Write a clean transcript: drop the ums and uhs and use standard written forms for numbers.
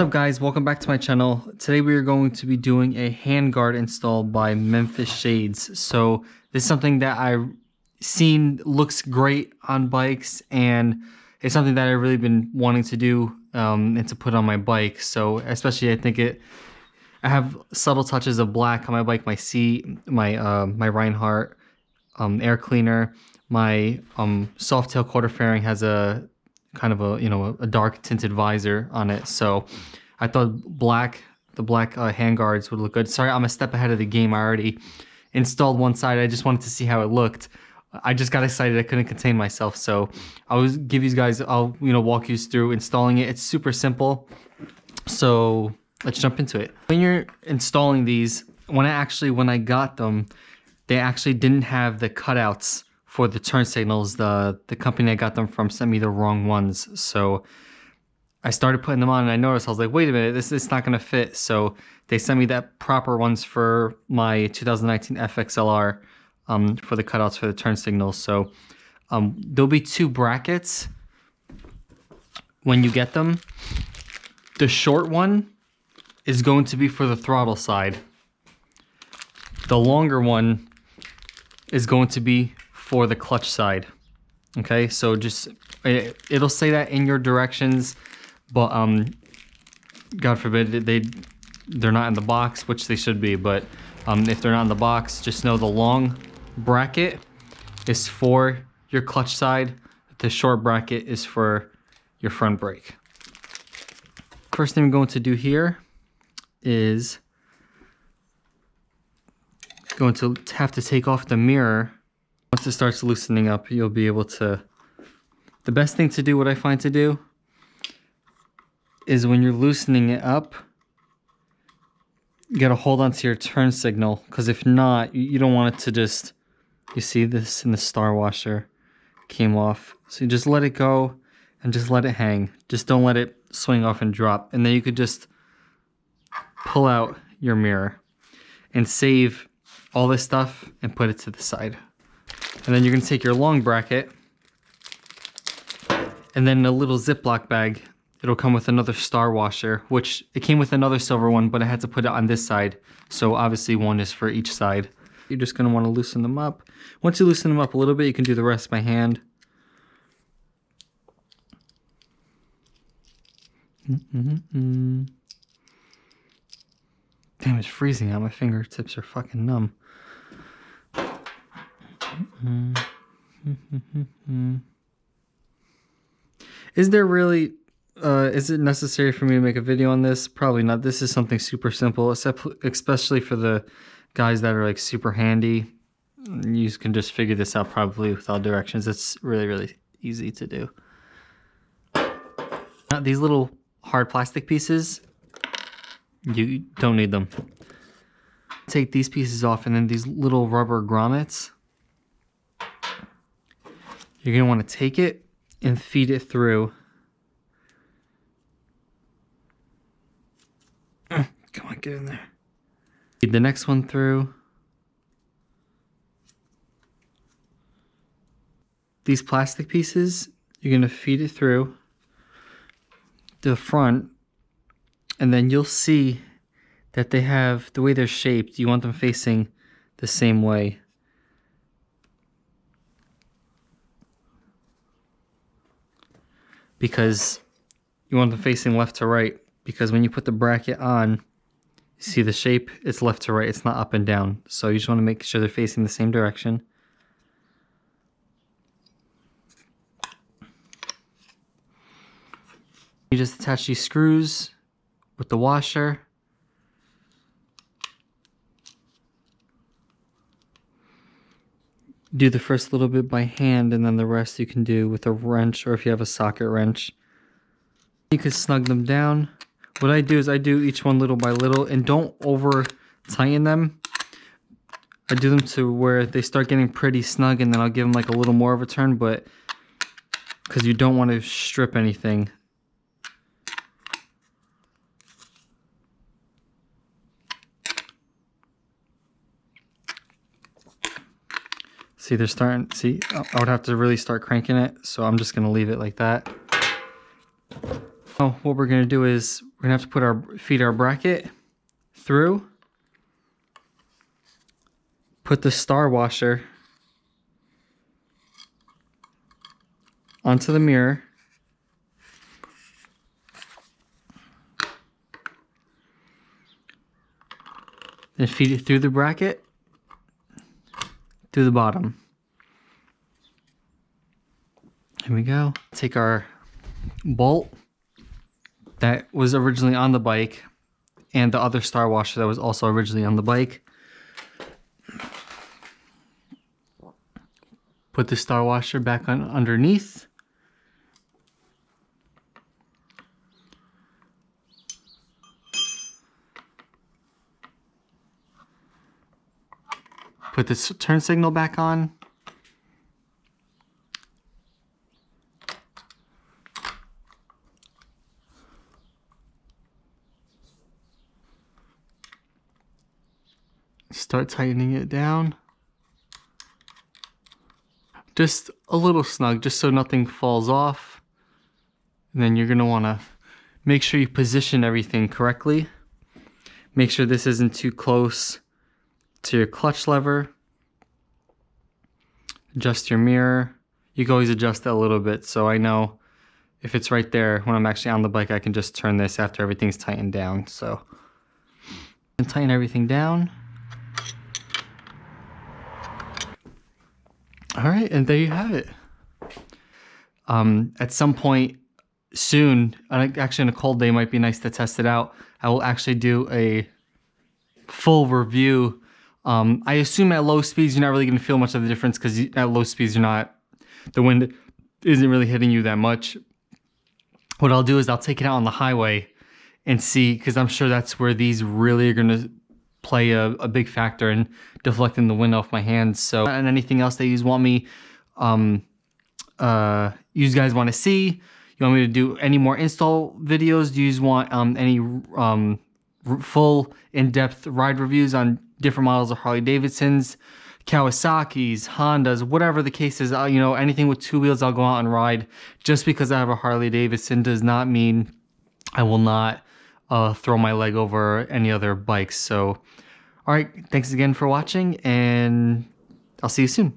What's up guys, welcome back to my channel. Today we are going to be doing a handguard install by Memphis Shades. So this is something that I've seen looks great on bikes, and it's something that I've really been wanting to do and to put on my bike. So especially I have subtle touches of black on my bike, my seat, my Reinhardt air cleaner, my soft tail quarter fairing has a kind of a dark tinted visor on it. So I thought the black handguards would look good. Sorry, I'm a step ahead of the game. I already installed one side. I just wanted to see how it looked. I just got excited. I couldn't contain myself. So I'll walk you through installing it. It's super simple. So let's jump into it. When you're installing these, when I got them, they actually didn't have the cutouts for the turn signals. The company I got them from sent me the wrong ones. So I started putting them on and I noticed, I was like, wait a minute, this is not gonna fit. So they sent me that proper ones for my 2019 FXLR for the cutouts for the turn signals. So there'll be two brackets when you get them. The short one is going to be for the throttle side. The longer one is going to be for the clutch side. Okay, so just it'll say that in your directions, but God forbid they're not in the box, which they should be. But if they're not in the box, just know the long bracket is for your clutch side. The short bracket is for your front brake. First thing I'm going to do here is going to have to take off the mirror. Once it starts loosening up, you'll be able to... The best thing to do, what I find to do, is when you're loosening it up, you gotta hold onto your turn signal, because if not, you don't want it to just... You see this in the star washer came off. So you just let it go and just let it hang. Just don't let it swing off and drop. And then you could just pull out your mirror and save all this stuff and put it to the side. And then you're gonna take your long bracket, and then in a little Ziploc bag, it'll come with another star washer, which it came with another silver one, but I had to put it on this side. So obviously one is for each side. You're just gonna wanna loosen them up. Once you loosen them up a little bit, you can do the rest by hand. Damn, it's freezing out. My fingertips are fucking numb. Is there really, is it necessary for me to make a video on this? Probably not. This is something super simple, especially for the guys that are like super handy. You can just figure this out probably without directions. It's really, really easy to do. Now, these little hard plastic pieces, you don't need them. Take these pieces off, and then these little rubber grommets, you're gonna want to take it and feed it through. Come on, get in there. Feed the next one through. These plastic pieces, you're gonna feed it through the front, and then you'll see that they have, the way they're shaped, you want them facing the same way. Because you want them facing left to right, because when you put the bracket on, you see the shape, it's left to right, it's not up and down. So you just want to make sure they're facing the same direction. You just attach these screws with the washer. Do the first little bit by hand, and then the rest you can do with a wrench, or if you have a socket wrench. You can snug them down. What I do is I do each one little by little, and don't over tighten them. I do them to where they start getting pretty snug, and then I'll give them like a little more of a turn, but because you don't want to strip anything. See, they're starting, see, I would have to really start cranking it, so I'm just gonna leave it like that. Now what we're gonna do is we're gonna have to feed our bracket through, put the star washer onto the mirror, then feed it through the bracket to the bottom. Here we go. Take our bolt that was originally on the bike and the other star washer that was also originally on the bike. Put the star washer back on underneath. Put this turn signal back on. Start tightening it down. Just a little snug, just so nothing falls off. And then you're gonna wanna make sure you position everything correctly. Make sure this isn't too close to your clutch lever. Adjust your mirror. You can always adjust it a little bit, so I know if it's right there when I'm actually on the bike, I can just turn this after everything's tightened down. So, and tighten everything down. All right, and there you have it. At some point soon, actually on a cold day, it might be nice to test it out. I will actually do a full review. I assume at low speeds, you're not really gonna feel much of the difference because at low speeds, the wind isn't really hitting you that much. What I'll do is I'll take it out on the highway and see, because I'm sure that's where these really are gonna play a big factor in deflecting the wind off my hands. So, and anything else that you want me, you guys want to see? You want me to do any more install videos? Do you want any full in-depth ride reviews on different models of Harley Davidsons, Kawasaki's, Hondas, whatever the case is? You know, anything with two wheels, I'll go out and ride. Just because I have a Harley Davidson does not mean I will not throw my leg over any other bikes. So, all right, thanks again for watching, and I'll see you soon.